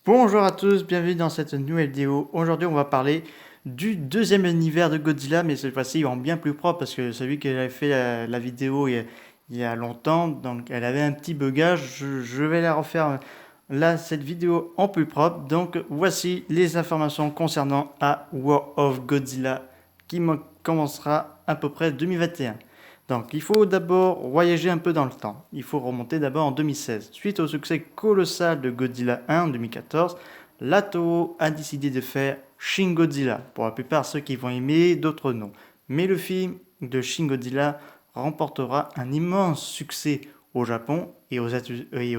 Bonjour à tous, bienvenue dans cette nouvelle vidéo. Aujourd'hui, on va parler du deuxième univers de Godzilla, mais cette fois-ci en bien plus propre parce que celui qui avait fait la vidéo il y a longtemps, donc elle avait un petit bugage. Je vais la refaire là, cette vidéo en plus propre. Donc voici les informations concernant A War of Godzilla qui commencera à peu près 2021. Donc, il faut d'abord voyager un peu dans le temps. Il faut remonter d'abord en 2016. Suite au succès colossal de Godzilla 1 en 2014, la Toho a décidé de faire Shin Godzilla. Pour la plupart, ceux qui vont aimer, d'autres non. Mais le film de Shin Godzilla remportera un immense succès au Japon et aux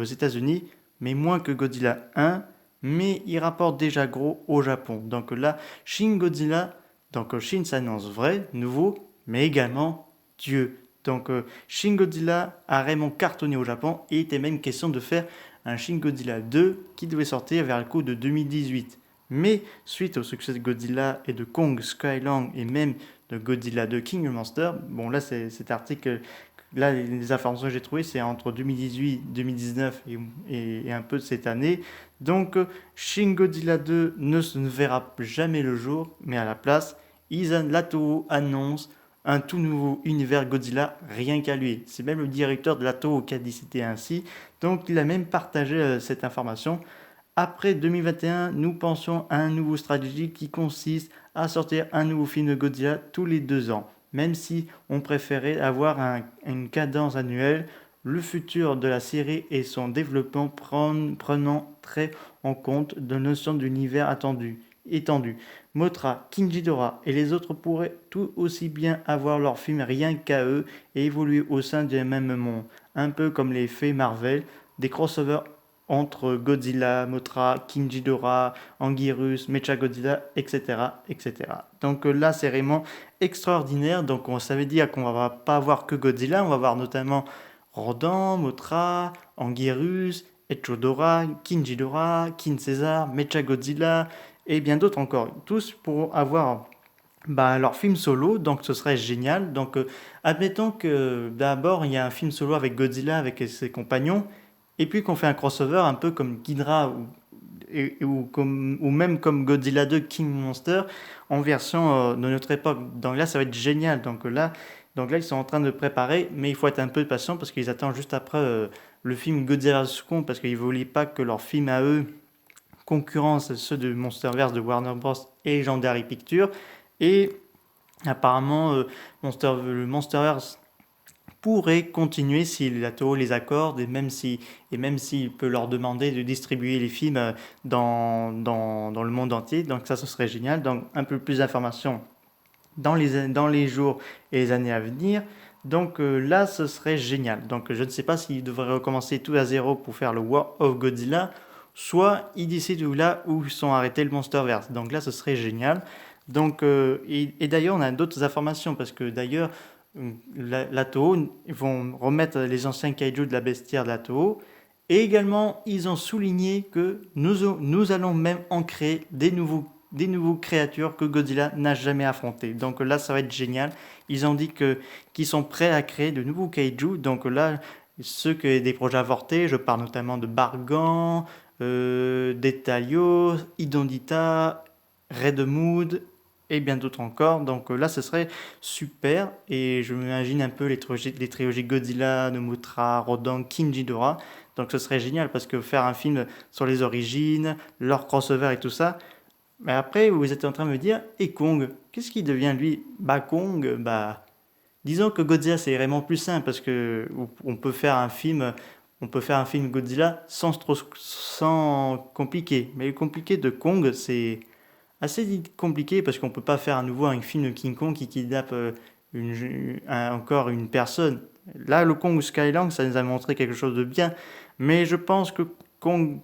États-Unis, mais moins que Godzilla 1, mais il rapporte déjà gros au Japon. Donc là, Shin Godzilla, donc Shin s'annonce vrai, nouveau, mais également Dieu. Donc Shin Godzilla a vraiment cartonné au Japon et il était même question de faire un Shin Godzilla 2 qui devait sortir vers le coup de 2018. Mais suite au succès de Godzilla et de Kong Skyland et même de Godzilla 2 King of Monsters, bon là cet article, là les informations que j'ai trouvées c'est entre 2018, 2019 et un peu de cette année. Donc Shin Godzilla 2 ne verra jamais le jour, mais à la place, la Toho annonce un tout nouveau univers Godzilla rien qu'à lui. C'est même le directeur de la Toho qui a dit c'était ainsi. Donc il a même partagé cette information. Après 2021, nous pensons à un nouveau stratégie qui consiste à sortir un nouveau film de Godzilla tous les 2 ans. Même si on préférait avoir une cadence annuelle, le futur de la série et son développement prenant très en compte de notions d'univers étendu. Motra, Kinjidora et les autres pourraient tout aussi bien avoir leur film rien qu'à eux et évoluer au sein du même monde, un peu comme les faits Marvel, des crossovers entre Godzilla, Mothra, Kinjidora, Anguirus, Mechagodzilla, etc., etc. Donc là, c'est vraiment extraordinaire. Donc on savait dire qu'on va pas avoir que Godzilla, on va voir notamment Rodan, Mothra, Anguirus, Echidora, Kinjidora, King Caesar, Mechagodzilla et bien d'autres encore. Tous pour avoir leur film solo, donc ce serait génial. Donc admettons que d'abord il y a un film solo avec Godzilla, avec ses compagnons, et puis qu'on fait un crossover un peu comme Ghidra ou même comme Godzilla 2 King Monster en version de notre époque. Donc là, ça va être génial. Donc là, ils sont en train de préparer, mais il faut être un peu patient parce qu'ils attendent juste après le film Godzilla vs Kong parce qu'ils ne voulaient pas que leur film à eux concurrence ceux de Monsterverse de Warner Bros. Et Legendary Pictures. Et apparemment, le Monsterverse pourrait continuer si la Toho les accorde et même s'il peut leur demander de distribuer les films dans le monde entier. Donc ça, ce serait génial. Donc un peu plus d'informations dans les jours et les années à venir. Donc là, ce serait génial. Donc je ne sais pas s'ils devraient recommencer tout à zéro pour faire le War of Godzilla, soit ils décident là où ils sont arrêtés le Monsterverse. Donc là, ce serait génial. Donc, et d'ailleurs, on a d'autres informations parce que d'ailleurs, la Toho, ils vont remettre les anciens kaiju de la bestiaire de la Toho. Et également, ils ont souligné que nous allons même en créer des nouveaux créatures que Godzilla n'a jamais affrontées. Donc là, ça va être génial. Ils ont dit qu'ils sont prêts à créer de nouveaux kaiju. Donc là, ceux qui ont des projets avortés, je parle notamment de Bargan, d'Etalio, Idondita, Red Mood et bien d'autres encore. Donc là, ce serait super. Et je m'imagine un peu les trilogies Godzilla, Mothra, Rodan, King Ghidorah. Donc ce serait génial parce que faire un film sur les origines, leur crossover et tout ça. Mais après, vous êtes en train de me dire, et Kong, qu'est-ce qui devient lui? Bah Kong, disons que Godzilla c'est vraiment plus simple parce que on peut faire un film Godzilla sans compliqué. Mais le compliqué de Kong, c'est assez compliqué parce qu'on peut pas faire à nouveau un film de King Kong qui kidnappe encore une personne. Là, le Kong Skyland, ça nous a montré quelque chose de bien, mais je pense que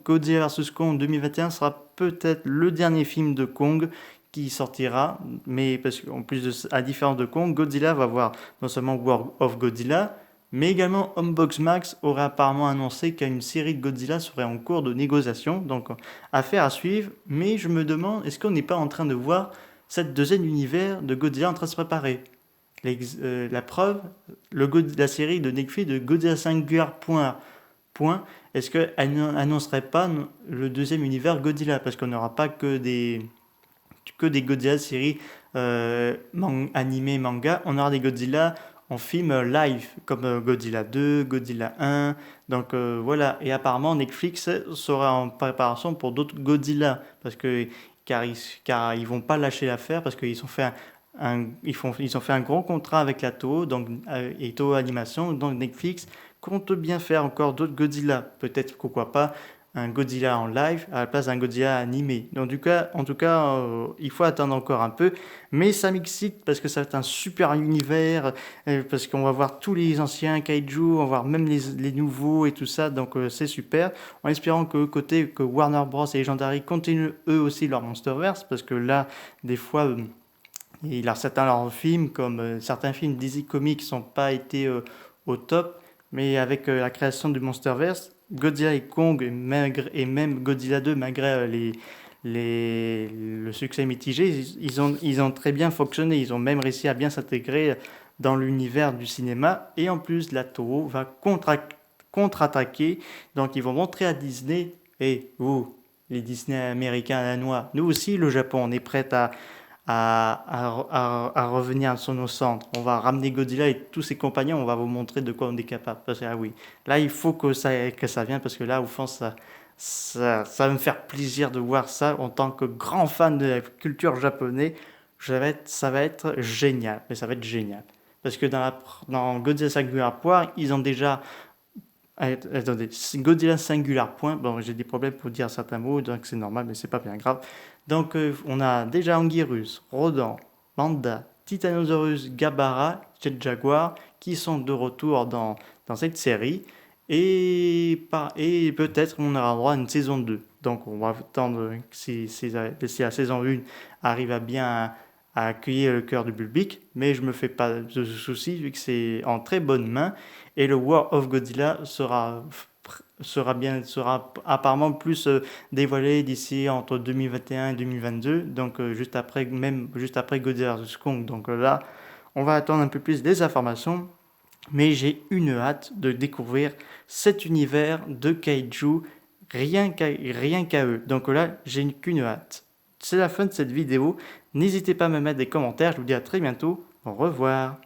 Godzilla vs Kong 2021 sera peut-être le dernier film de Kong qui sortira, mais parce qu'en plus à différence de Kong, Godzilla va avoir non seulement War of Godzilla, mais également Homebox Max aurait apparemment annoncé qu'une série de Godzilla serait en cours de négociation, donc affaire à suivre, mais je me demande, est-ce qu'on n'est pas en train de voir cette deuxième univers de Godzilla en train de se préparer? La preuve, la série de Netflix de Godzilla Singular Point point, est-ce qu'elle n'annoncerait pas le deuxième univers Godzilla? Parce qu'on n'aura pas que des Godzilla séries animés, manga, on aura des Godzilla en film live, comme Godzilla 2, Godzilla 1, donc voilà, et apparemment Netflix sera en préparation pour d'autres Godzilla, parce que car ils vont pas lâcher l'affaire, parce qu'ils ont fait ils ont fait un gros contrat avec la Toho, donc, et Toho Animation, donc Netflix compte bien faire encore d'autres Godzilla, peut-être pourquoi pas un Godzilla en live à la place d'un Godzilla animé. Donc, en tout cas, il faut attendre encore un peu, mais ça m'excite parce que ça va être un super univers, parce qu'on va voir tous les anciens kaiju, on va voir même les nouveaux et tout ça, donc c'est super. En espérant que Warner Bros et Legendary continuent eux aussi leur Monsterverse, parce que là, des fois, il a certains leurs films, comme certains films DC Comics, n'ont pas été au top, mais avec la création du Monsterverse, Godzilla et Kong, et même Godzilla 2, malgré le succès mitigé, ils ont très bien fonctionné. Ils ont même réussi à bien s'intégrer dans l'univers du cinéma. Et en plus, la Toho va contre-attaquer. Donc, ils vont montrer à Disney, et vous, les Disney américains, danois, nous aussi, le Japon, on est prêt à revenir sur nos centres. On va ramener Godzilla et tous ses compagnons, on va vous montrer de quoi on est capable. Parce que, ah oui, là, il faut que ça vienne, parce que là, au fond, ça va me faire plaisir de voir ça en tant que grand fan de la culture japonaise. Ça va être génial, mais ça va être génial. Parce que dans Godzilla Singular Point, ils ont déjà. Attendez, Godzilla Singular Point. Bon, j'ai des problèmes pour dire certains mots, donc c'est normal, mais c'est pas bien grave. Donc, on a déjà Anguirus, Rodan, Manda, Titanosaurus, Gabara, Jet Jaguar qui sont de retour dans cette série. Et peut-être on aura droit à une saison 2. Donc, on va attendre si la saison 1 arrive à bien à accueillir le cœur du public. Mais je me fais pas de soucis vu que c'est en très bonne main. Et le War of Godzilla sera apparemment plus dévoilé d'ici entre 2021 et 2022, donc juste après Godzilla vs Kong. Donc là, on va attendre un peu plus des informations, mais j'ai une hâte de découvrir cet univers de kaiju rien qu'à eux. Donc là, j'ai qu'une hâte. C'est la fin de cette vidéo. N'hésitez pas à me mettre des commentaires. Je vous dis à très bientôt. Au revoir.